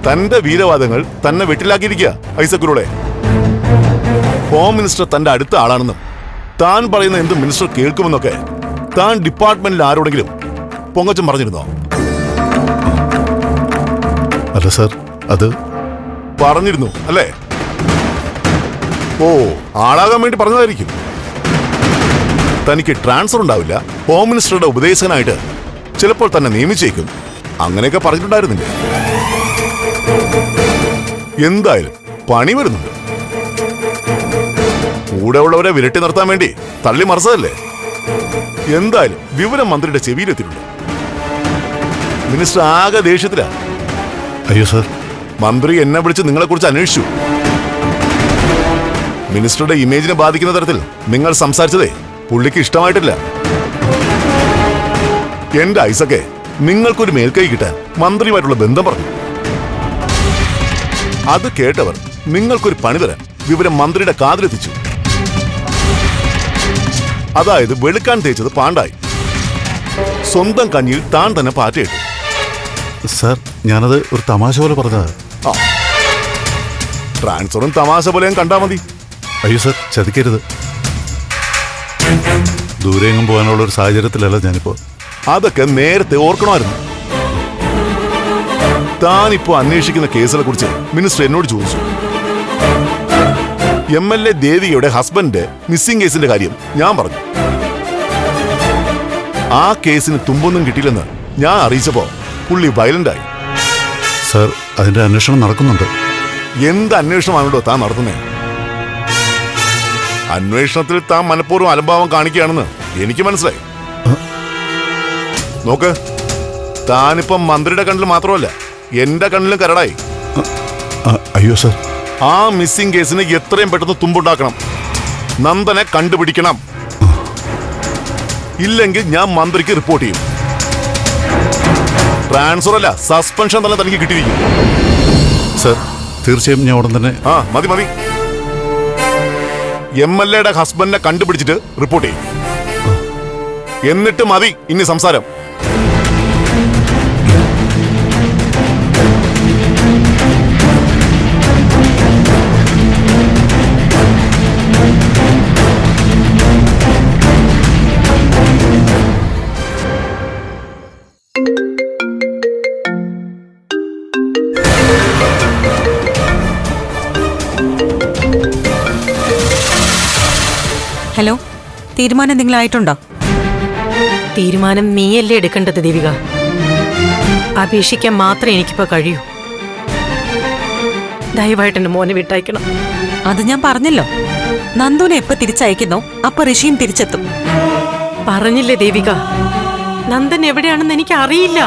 തന്റെ വീരവാദങ്ങൾ തന്നെ വെട്ടിലാക്കിയിരിക്കുക ഐസക്കുരുളെ. Home minister തന്റെ അടുത്ത ആളാണെന്നും താൻ പറയുന്ന എന്ത് മിനിസ്റ്റർ കേൾക്കുമെന്നൊക്കെ താൻ ഡിപ്പാർട്ട്മെന്റിൽ ആരോടെങ്കിലും പൊങ്ങച്ചം പറഞ്ഞിരുന്നോ? അല്ല സർ, അത് പറഞ്ഞിരുന്നു അല്ലേ? ഓ, ആളാകാൻ വേണ്ടി പറഞ്ഞതായിരിക്കും. തനിക്ക് ട്രാൻസ്ഫർ ഉണ്ടാവില്ല, ഹോം മിനിസ്റ്ററുടെ ഉപദേശകനായിട്ട് ചിലപ്പോൾ തന്നെ നിയമിച്ചേക്കും, അങ്ങനെയൊക്കെ പറഞ്ഞിട്ടുണ്ടായിരുന്നില്ലേ? എന്തായാലും പണി വരുന്നുണ്ട്. കൂടെ ഉള്ളവരെ വിരട്ടി നിർത്താൻ വേണ്ടി തള്ളി മറിച്ചതല്ലേ? എന്തായാലും വിവരം മന്ത്രിയുടെ ചെവിയിലെത്തിയിട്ടുണ്ട്. മിനിസ്റ്റർ ആകെ ദേഷ്യത്തിലാ. അയ്യോ സർ, മന്ത്രി എന്നെ വിളിച്ച് നിങ്ങളെക്കുറിച്ച് അന്വേഷിച്ചു. മിനിസ്റ്ററുടെ ഇമേജിനെ ബാധിക്കുന്ന തരത്തിൽ നിങ്ങൾ സംസാരിച്ചതേ പുള്ളിക്ക് ഇഷ്ടമായിട്ടില്ല. എന്റെ ഐസക്കെ, നിങ്ങൾക്കൊരു മേൽക്കൈ കിട്ടാൻ മന്ത്രിയുമായിട്ടുള്ള ബന്ധം പറഞ്ഞു. അത് കേട്ടവർ നിങ്ങൾക്കൊരു പണി തരാൻ വിവരം മന്ത്രിയുടെ കാതിലെത്തിച്ചു. അതായത് വെളുക്കാൻ തേച്ചത് പാണ്ടായി. സ്വന്തം കഞ്ഞിയിൽ താൻ തന്നെ പാറ്റയിട്ടു. സർ, ഞാനത് ഒരു തമാശ പോലെ പറഞ്ഞതാ. ട്രാൻസ്ഫറും തമാശ പോലെയും കണ്ടാ മതി. അയ്യോ സർ, ചതിക്കരുത്. ദൂരെയെങ്ങും പോകാനുള്ള ഒരു സാഹചര്യത്തിലല്ല ഞാനിപ്പോ. അതൊക്കെ നേരത്തെ ഓർക്കണമായിരുന്നു. താനിപ്പോ അന്വേഷിക്കുന്ന കേസിനെ കുറിച്ച് മിനിസ്റ്റർ എന്നോട് ചോദിച്ചു. MLA ദേവികയുടെ ഹസ്ബൻഡ് മിസ്സിംഗ് കേസിന്റെ കാര്യം ഞാൻ പറഞ്ഞു. ആ കേസിന് തുമ്പൊന്നും കിട്ടിയില്ലെന്ന് ഞാൻ അറിയിച്ചപ്പോ പുള്ളി വയലന്റായി. സർ, അതിന്റെ അന്വേഷണം നടക്കുന്നുണ്ട്. എന്ത് അന്വേഷണമാണോ താൻ നടത്തുന്നേ? അന്വേഷണത്തിൽ താൻ മനഃപൂർവ്വം അലംഭാവം കാണിക്കുകയാണെന്ന് എനിക്ക് മനസ്സിലായി. നോക്ക്, താനിപ്പം മന്ത്രിയുടെ കണ്ണിൽ മാത്രമല്ല എന്റെ കണ്ണിലും കരടായി. അയ്യോ സർ, ആ മിസ്സിംഗ് കേസിന് എത്രയും പെട്ടെന്ന് തുമ്പുണ്ടാക്കണം. നന്ദനെ കണ്ടുപിടിക്കണം. ഇല്ലെങ്കിൽ ഞാൻ മന്ത്രിക്ക് റിപ്പോർട്ട് ചെയ്യും. ട്രാൻസ്ഫർ അല്ല, സസ്പെൻഷൻ തന്നെ തനിക്ക് കിട്ടിയിരിക്കും. സർ, തീർച്ചയായും ഞാൻ ഉടൻ തന്നെ. മതി മതി. MLAയുടെ ഹസ്ബൻഡിനെ കണ്ടുപിടിച്ചിട്ട് റിപ്പോർട്ട് ചെയ്യും. എന്നിട്ട് മതി ഇനി സംസാരം. ഹലോ, തീരുമാനം എന്തെങ്കിലും ആയിട്ടുണ്ടോ? തീരുമാനം നീയല്ലേ എടുക്കേണ്ടത് ദേവിക. അപേക്ഷിക്കാൻ മാത്രമേ എനിക്കിപ്പോ കഴിയൂ. ദയവായിട്ട് എന്റെ മോനെ വിട്ടയക്കണം. അത് ഞാൻ പറഞ്ഞല്ലോ. നന്ദുനെ എപ്പോ തിരിച്ചയക്കുന്നോ അപ്പൊ ഋഷിയും തിരിച്ചെത്തും. പറഞ്ഞില്ലേ ദേവിക, നന്ദൻ എവിടെയാണെന്ന് എനിക്ക് അറിയില്ല.